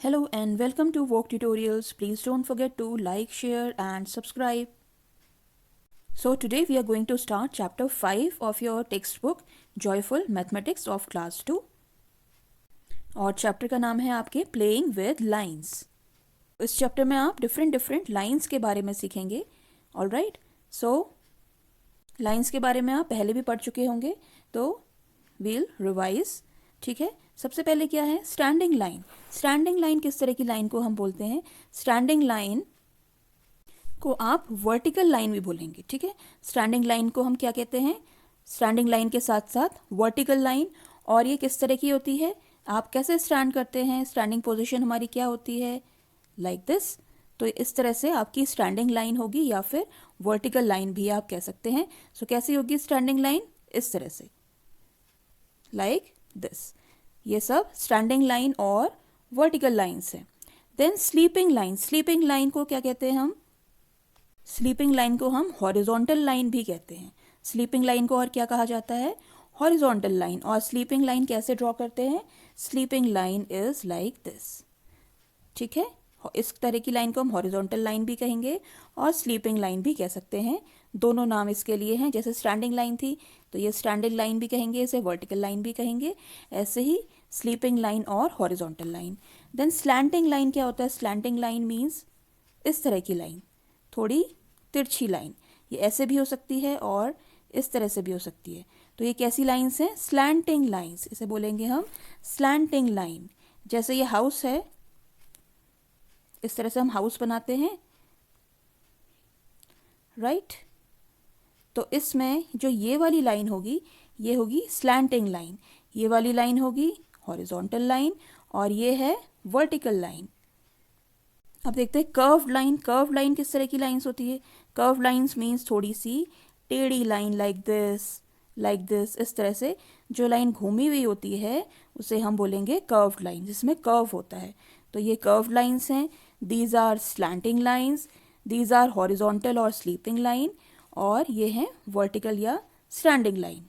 Hello and welcome to Vogue Tutorials. Please don't forget to like, share and subscribe. So today we are going to start chapter 5 of your textbook Joyful Mathematics of Class 2. और chapter का नाम है आपके playing with lines. इस chapter में आप different lines के बारे में सीखेंगे. ऑलराइट, सो लाइन्स के बारे में आप पहले भी पढ़ चुके होंगे, तो वील रिवाइज. ठीक है, सबसे पहले क्या है स्टैंडिंग लाइन. स्टैंडिंग लाइन किस तरह की लाइन को हम बोलते हैं? स्टैंडिंग लाइन को आप वर्टिकल लाइन भी बोलेंगे. ठीक है, स्टैंडिंग लाइन को हम क्या कहते हैं? स्टैंडिंग लाइन के साथ साथ वर्टिकल लाइन. और ये किस तरह की होती है? आप कैसे स्टैंड करते हैं? स्टैंडिंग पोजीशन हमारी क्या होती है? Like this. तो इस तरह से आपकी स्टैंडिंग लाइन होगी, या फिर वर्टिकल लाइन भी आप कह सकते हैं. सो कैसी होगी स्टैंडिंग लाइन? इस तरह से, लाइक दिस. ये सब स्टैंडिंग लाइन और वर्टिकल लाइन्स हैं. Then sleeping line. Sleeping line को क्या कहते हैं हम? स्लीपिंग लाइन को हम हॉरिजॉन्टल लाइन भी कहते हैं. स्लीपिंग लाइन को और क्या कहा जाता है? Horizontal line. और स्लीपिंग लाइन कैसे ड्रॉ करते हैं? Sleeping line is like this. ठीक है, इस तरह की लाइन को हम हॉरिजॉन्टल लाइन भी कहेंगे और स्लीपिंग लाइन भी कह सकते हैं. दोनों नाम इसके लिए हैं. जैसे स्टैंडिंग लाइन थी तो ये स्टैंडिंग लाइन भी कहेंगे, इसे वर्टिकल लाइन भी कहेंगे. ऐसे ही स्लीपिंग लाइन और horizontal line. Then slanting line क्या होता है? स्लैंटिंग लाइन मीन्स इस तरह की लाइन, थोड़ी तिरछी लाइन. ये ऐसे भी हो सकती है और इस तरह से भी हो सकती है. तो ये कैसी लाइन्स हैं? Slanting lines. इसे बोलेंगे हम स्लैंटिंग लाइन. जैसे ये हाउस है, इस तरह से हम हाउस बनाते हैं, राइट. तो इसमें जो ये वाली लाइन होगी ये होगी स्लैंटिंग लाइन. ये वाली लाइन होगी हॉरिजॉन्टल लाइन और ये है वर्टिकल लाइन. अब देखते हैं कर्व्ड लाइन. कर्व्ड लाइन किस तरह की लाइंस होती है? कर्व्ड लाइंस मीन्स थोड़ी सी टेढ़ी लाइन, लाइक दिस. इस तरह से जो लाइन घूमी हुई होती है उसे हम बोलेंगे कर्व्ड लाइन, जिसमें कर्व होता है. तो ये कर्व्ड लाइंस हैं. These are slanting lines, these are horizontal और स्लीपिंग लाइन, और ये हैं वर्टिकल या स्टैंडिंग लाइन.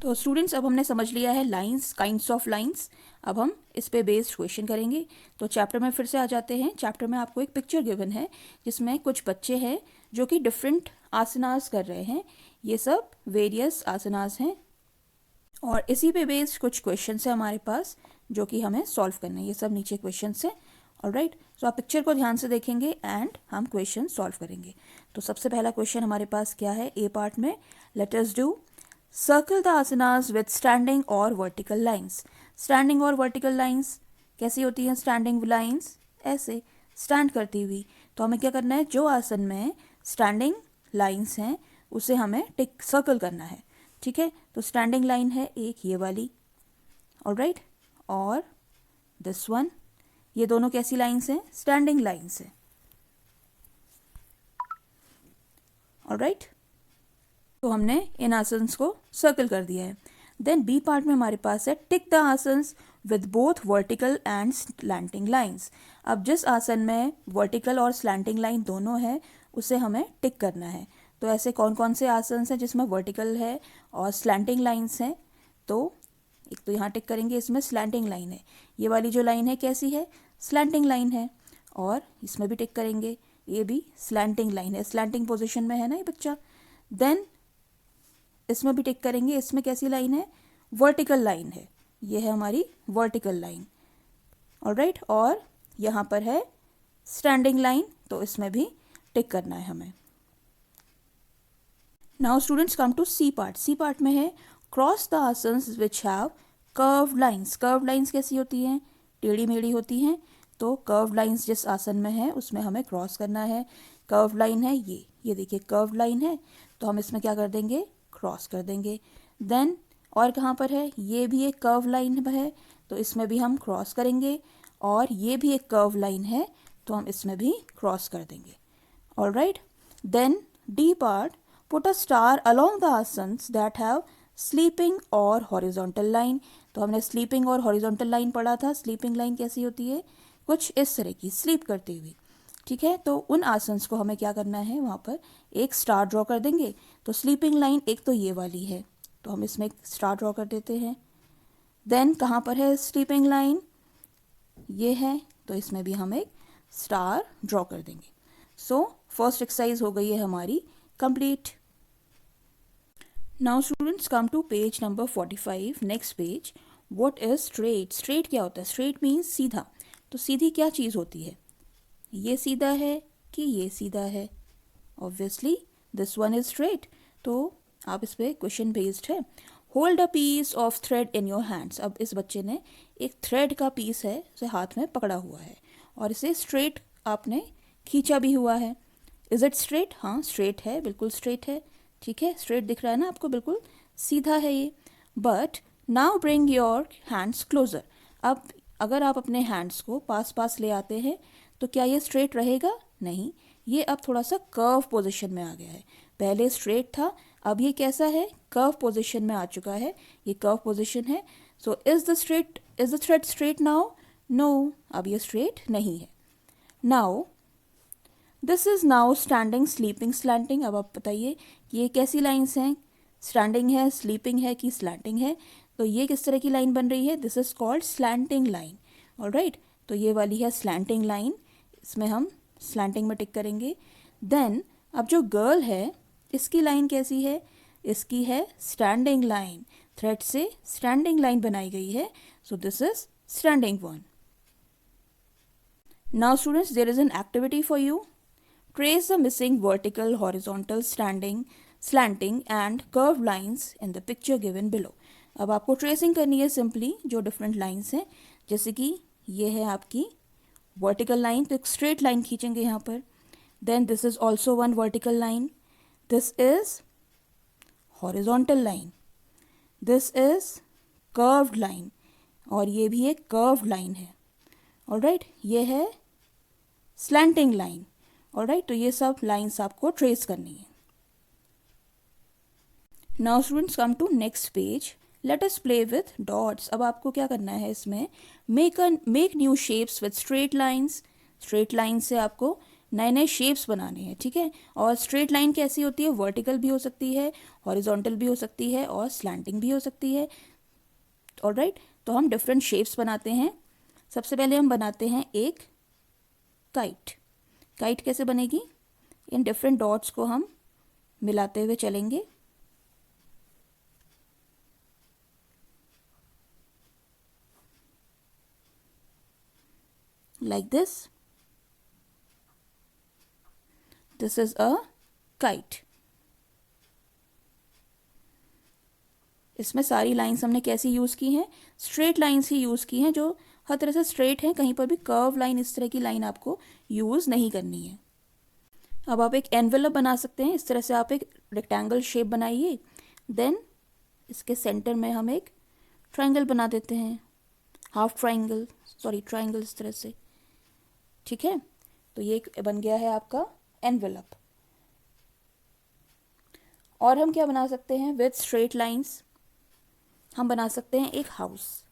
तो स्टूडेंट्स, अब हमने समझ लिया है लाइंस, काइंड्स ऑफ लाइंस. अब हम इस पे बेस्ड क्वेश्चन करेंगे. तो चैप्टर में फिर से आ जाते हैं. चैप्टर में आपको एक पिक्चर गिवन है जिसमें कुछ बच्चे हैं जो कि डिफरेंट आसनास कर रहे हैं. ये सब वेरियस आसनास हैं और इसी पे बेस्ड कुछ क्वेश्चन है हमारे पास जो कि हमें सॉल्व करना है. ये सब नीचे क्वेश्चन है. ऑलराइट, सो आप पिक्चर को ध्यान से देखेंगे एंड हम क्वेश्चन सॉल्व करेंगे. तो सबसे पहला क्वेश्चन हमारे पास क्या है? ए पार्ट में let us do circle the asanas with standing और वर्टिकल लाइंस. स्टैंडिंग और वर्टिकल लाइंस कैसी होती हैं? स्टैंडिंग लाइंस ऐसे स्टैंड करती हुई. तो हमें क्या करना है? जो आसन में स्टैंडिंग लाइंस हैं उसे हमें टिक सर्कल करना है. ठीक है, तो स्टैंडिंग लाइन है एक ये वाली, ऑलराइट, और दिस वन. ये दोनों कैसी लाइंस हैं? स्टैंडिंग लाइंस हैं. ऑलराइट, तो हमने इन आसन्स को सर्कल कर दिया है. देन बी पार्ट में हमारे पास है tick the asanas with both vertical and slanting lines. अब जिस आसन में वर्टिकल और स्लैंटिंग लाइन दोनों है उसे हमें टिक करना है. तो ऐसे कौन कौन से आसन्स हैं जिसमें वर्टिकल है और स्लैंटिंग लाइंस हैं? तो एक तो यहाँ टिक करेंगे, इसमें स्लैंटिंग लाइन है. ये वाली जो लाइन है कैसी है? स्लैंटिंग लाइन है. और इसमें भी टिक करेंगे, ये भी स्लैंटिंग लाइन है, स्लैंटिंग पोजीशन में है ना ये बच्चा. देन इसमें भी टिक करेंगे, इसमें कैसी लाइन है? वर्टिकल लाइन है. ये है हमारी वर्टिकल लाइन, ऑलराइट. और यहाँ पर है स्टैंडिंग लाइन, तो इसमें भी टिक करना है हमें. Now students come to C part. C part में है cross the answers which have curved lines. Curved lines कैसी होती हैं? टेढ़ी मेढ़ी होती हैं. तो कर्व्ड लाइंस जिस आसन में है उसमें हमें क्रॉस करना है. कर्व्ड लाइन है ये देखिए कर्व्ड लाइन है, तो हम इसमें क्या कर देंगे? क्रॉस कर देंगे. देन और कहाँ पर है? ये भी एक कर्व लाइन है, तो इसमें भी हम क्रॉस करेंगे. और ये भी एक कर्व लाइन है, तो हम इसमें भी क्रॉस कर देंगे. Alright, then D part put a star along the answers that have sleeping और हॉरिजॉन्टल लाइन. तो हमने स्लीपिंग और हॉरिजॉन्टल लाइन पढ़ा था. स्लीपिंग लाइन कैसी होती है? कुछ इस तरह की, स्लीप करती हुई. ठीक है, तो उन आसन्स को हमें क्या करना है? वहाँ पर एक स्टार ड्रॉ कर देंगे. तो स्लीपिंग लाइन एक तो ये वाली है, तो हम इसमें एक स्टार ड्रॉ कर देते हैं. देन कहाँ पर है स्लीपिंग लाइन? ये है, तो इसमें भी हम एक स्टार ड्रॉ कर देंगे। सो फर्स्ट एक्सरसाइज हो गई है हमारी complete. Now students come to page number 45, next page. What is straight? Straight क्या होता है? स्ट्रेट मीन्स सीधा। तो सीधी क्या चीज़ होती है? ये सीधा है कि ये सीधा है? Obviously this one is straight. तो आप इस पर क्वेश्चन बेस्ड है। Hold a piece of thread in your hands. अब इस बच्चे ने एक थ्रेड का पीस है उसे हाथ में पकड़ा हुआ है और इसे स्ट्रेट आपने खींचा भी हुआ है। Is it straight? हाँ स्ट्रेट है, बिल्कुल स्ट्रेट है। ठीक है, स्ट्रेट दिख रहा है ना आपको, बिल्कुल सीधा है ये। But now bring your hands closer. अब अगर आप अपने हैंड्स को पास पास ले आते हैं तो क्या ये स्ट्रेट रहेगा? नहीं, ये अब थोड़ा सा कर्व पोजीशन में आ गया है। पहले स्ट्रेट था, अब ये कैसा है? कर्व पोजीशन में आ चुका है। ये कर्व पोजीशन है। So is the thread straight now? No, अब ये स्ट्रेट नहीं है। Now this is now standing, sleeping, slanting. अब आप बताइए कि ये कैसी लाइन्स हैं? स्टैंडिंग है, स्लीपिंग है कि स्लैंटिंग है? तो ये किस तरह की लाइन बन रही है? This is called slanting line. Alright, तो ये वाली है स्लैंटिंग लाइन, इसमें हम स्लैंटिंग में टिक करेंगे। देन अब जो गर्ल है इसकी लाइन कैसी है? इसकी है स्टैंडिंग लाइन। थ्रेड से स्टैंडिंग लाइन बनाई गई है, so this is standing one. Now students there is an activity for you. Trace the missing vertical, horizontal, standing, slanting and curved lines in the picture given below. अब आपको tracing करनी है simply जो different lines हैं। जैसे कि ये है आपकी वर्टिकल लाइन, तो एक स्ट्रेट लाइन खींचेंगे यहाँ पर। Then this is also one vertical line, this is horizontal line, this is curved line और ये भी एक कर्व्ड लाइन है। ऑलराइट, ये है स्लैंटिंग लाइन। ऑलराइट, तो ये सब लाइंस आपको ट्रेस करनी है। Now students come to next page. Let us play with dots. अब आपको क्या करना है इसमें? Make new shapes with straight lines. Straight line से आपको नए नए शेप्स बनाने हैं, ठीक है। और स्ट्रेट लाइन कैसी होती है? वर्टिकल भी हो सकती है, हॉरिजॉन्टल भी हो सकती है और स्लैंटिंग भी हो सकती है। ऑलराइट, तो हम डिफरेंट शेप्स बनाते हैं। सबसे पहले हम बनाते हैं एक काइट। काइट कैसे बनेगी? इन डिफरेंट डॉट्स को हम मिलाते हुए चलेंगे। Like this, this is a kite. इसमें सारी लाइंस हमने कैसी यूज की हैं? स्ट्रेट लाइंस ही यूज की हैं जो हर तरह से स्ट्रेट हैं। कहीं पर भी कर्व लाइन, इस तरह की लाइन आपको यूज नहीं करनी है। अब आप एक एनवेलप बना सकते हैं। इस तरह से आप एक रेक्टेंगल शेप बनाइए। देन इसके सेंटर में हम एक ट्रायंगल बना देते हैं, हाफ ट्रायंगल, सॉरी ट्रायंगल, इस तरह से। ठीक है, तो ये बन गया है आपका एनवेलप। और हम क्या बना सकते हैं? विथ स्ट्रेट लाइंस हम बना सकते हैं एक हाउस।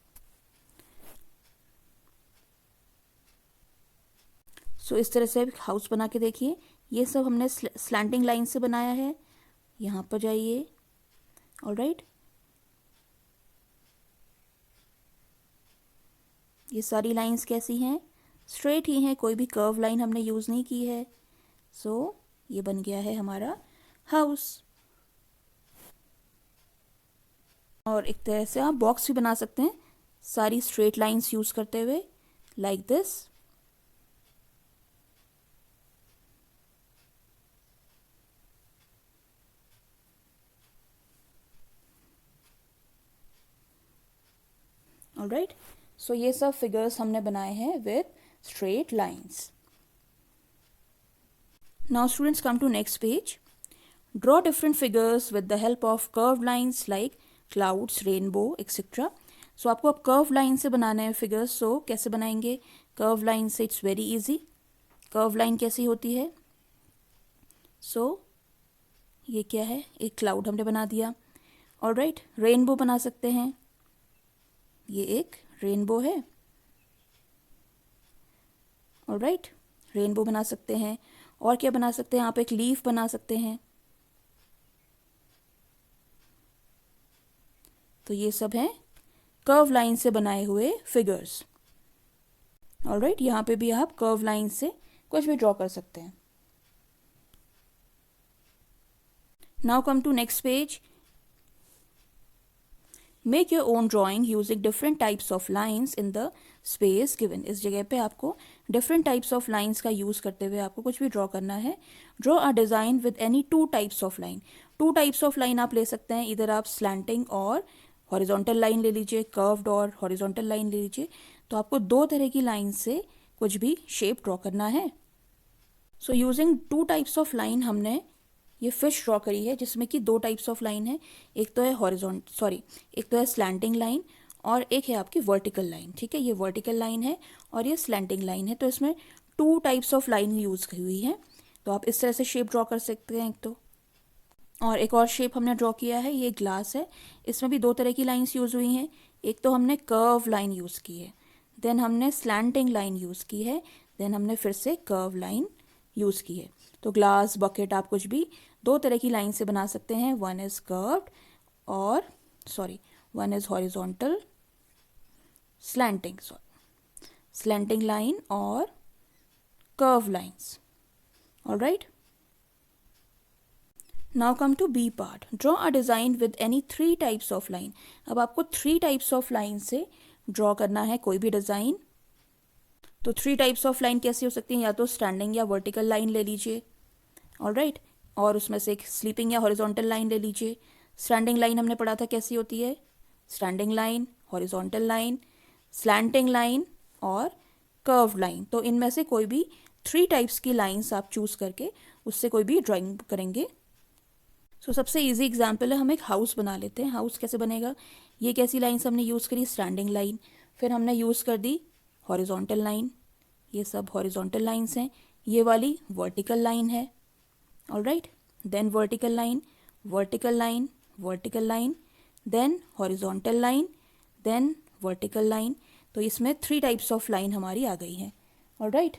सो इस तरह से एक हाउस बना के देखिए। ये सब हमने स्लैंटिंग लाइन से बनाया है। यहाँ पर जाइए। ऑलराइट, ये सारी लाइंस कैसी हैं? स्ट्रेट ही हैं, कोई भी कर्व लाइन हमने यूज़ नहीं की है। सो ये बन गया है हमारा हाउस। और एक तरह से आप बॉक्स भी बना सकते हैं सारी स्ट्रेट लाइंस यूज़ करते हुए, लाइक दिस। ऑलराइट, सो ये सब फिगर्स हमने बनाए हैं with straight lines. Now students come to next page. Draw different figures with the help of curve lines like clouds, rainbow etcetera. So आपको अब कर्व लाइन से बनाना है फिगर्स। सो कैसे बनाएंगे कर्व लाइन से? It's very easy. Curve line कैसी होती है? सो ये क्या है? एक क्लाउड हमने बना दिया। ऑलराइट, रेनबो बना सकते हैं। ये एक रेनबो है। ऑलराइट, रेनबो बना सकते हैं। और क्या बना सकते हैं? आप एक लीफ बना सकते हैं। तो ये सब हैं कर्व लाइन से बनाए हुए फिगर्स। ऑलराइट, यहाँ पे भी आप कर्व लाइन से कुछ भी ड्रॉ कर सकते हैं. Now come to next page. Make your own drawing using different types of lines in the space given. इस जगह पे आपको डिफरेंट टाइप्स ऑफ लाइन्स का यूज़ करते हुए आपको कुछ भी ड्रॉ करना है. Draw a design with any two types of line. Two types of line आप ले सकते हैं, इधर आप स्लैंटिंग और हॉरिजॉन्टल लाइन ले लीजिए, कर्व्ड और हॉरिजॉन्टल लाइन ले लीजिए. तो आपको दो तरह की लाइन से कुछ भी शेप ड्रॉ करना है. So using to types of line हमने ये फिश ड्रॉ करी है जिसमें कि दो टाइप्स ऑफ लाइन है. एक तो है एक तो है स्लैंटिंग लाइन और एक है आपकी वर्टिकल लाइन. ठीक है, ये वर्टिकल लाइन है और ये स्लैंटिंग लाइन है. तो इसमें two types of line use की हुई है. तो आप इस तरह से शेप ड्रॉ कर सकते हैं एक तो. और एक और शेप हमने ड्रॉ किया है, ये ग्लास है. इसमें भी दो तरह की लाइन्स यूज़ हुई हैं. एक तो हमने कर्व लाइन यूज़ की है, देन हमने स्लैंटिंग लाइन यूज़ की है, देन हमने फिर से कर्व लाइन यूज़ की है. तो ग्लास, बकेट आप कुछ भी दो तरह की लाइन से बना सकते हैं. वन इज़ कर्व्ड और one is horizontal slanting line और curve lines. Alright, now come to B part. Draw a design with any three types of line. अब आपको थ्री टाइप्स ऑफ लाइन से ड्रॉ करना है कोई भी डिज़ाइन. तो थ्री टाइप्स ऑफ लाइन कैसी हो सकती हैं, या तो स्टैंडिंग या वर्टिकल लाइन ले लीजिए. ऑलराइट, और उसमें से एक स्लीपिंग या हॉरिजॉन्टल लाइन ले लीजिए. स्टैंडिंग लाइन हमने पढ़ा था कैसी होती है, standing line, horizontal line, slanting line और कर्व लाइन. तो इनमें से कोई भी थ्री टाइप्स की लाइंस आप चूज़ करके उससे कोई भी ड्राइंग करेंगे. सो सबसे इजी एग्जांपल है, हम एक हाउस बना लेते हैं. हाउस कैसे बनेगा, ये कैसी लाइंस हमने यूज़ करी, स्टैंडिंग लाइन, फिर हमने यूज़ कर दी हॉरिजॉन्टल लाइन. ये सब हॉरिजॉन्टल लाइंस हैं. ये वाली वर्टिकल लाइन है. Alright, then vertical line, vertical line, vertical line, then horizontal line, then vertical line. तो इसमें थ्री टाइप्स ऑफ लाइन हमारी आ गई हैं. ऑलराइट,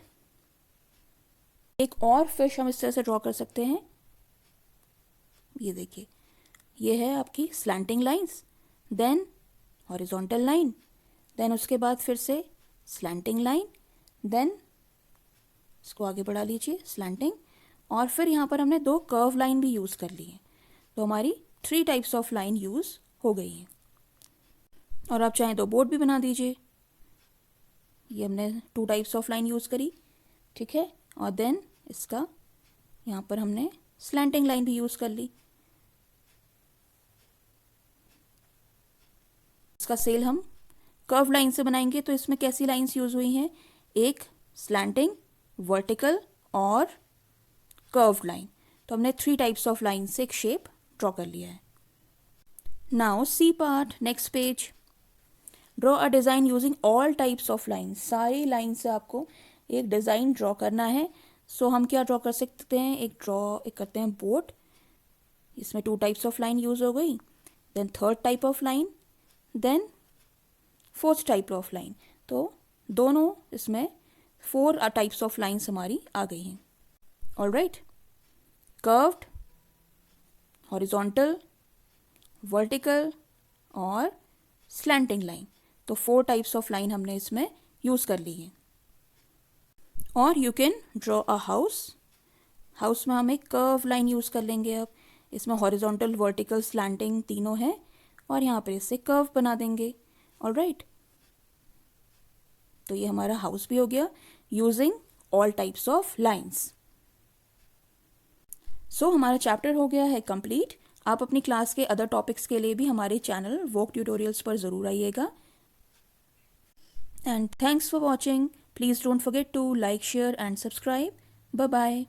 एक और फिश हम इस तरह से ड्रॉ कर सकते हैं. ये देखिए, ये है आपकी slanting lines, then horizontal line, then उसके बाद फिर से स्लैंटिंग लाइन, देन इसको आगे बढ़ा लीजिए स्लैंटिंग, और फिर यहाँ पर हमने दो कर्व लाइन भी यूज़ कर ली है. तो हमारी three types of line use हो गई हैं. और आप चाहें तो बोर्ड भी बना दीजिए. ये हमने to types of line use करी, ठीक है, और देन इसका यहाँ पर हमने स्लैंटिंग लाइन भी यूज़ कर ली. इसका सेल हम कर्व लाइन से बनाएंगे. तो इसमें कैसी लाइंस यूज़ हुई हैं, एक स्लैंटिंग, वर्टिकल और कर्व लाइन. तो हमने थ्री टाइप्स ऑफ लाइन से एक शेप ड्रॉ कर लिया है. Now C part, next page. Draw a design using all types of line. सारी लाइन से आपको एक डिज़ाइन ड्रॉ करना है. सो हम क्या ड्रॉ कर सकते हैं, एक करते हैं बोट. इसमें two types of line use हो गई, then third type of line, then fourth type of line. तो दोनों इसमें फोर टाइप्स ऑफ लाइन्स हमारी आ गई हैं. ऑलराइट, कर्व्ड, हॉरिजॉन्टल, वर्टिकल और स्लैंटिंग लाइन. तो फोर टाइप्स ऑफ लाइन हमने इसमें यूज़ कर ली है. और you can draw a house. House में हम एक कर्व लाइन यूज़ कर लेंगे. अब इसमें हॉरिजॉन्टल, वर्टिकल, स्लैंटिंग तीनों हैं और यहाँ पर इससे कर्व बना देंगे. ऑलराइट, तो ये हमारा हाउस भी हो गया using all types of lines. So हमारा चैप्टर हो गया है कंप्लीट. आप अपनी क्लास के अदर टॉपिक्स के लिए भी हमारे चैनल वोक ट्यूटोरियल्स पर ज़रूर आइएगा. And thanks for watching. Please don't forget to like, share and subscribe. Bye bye.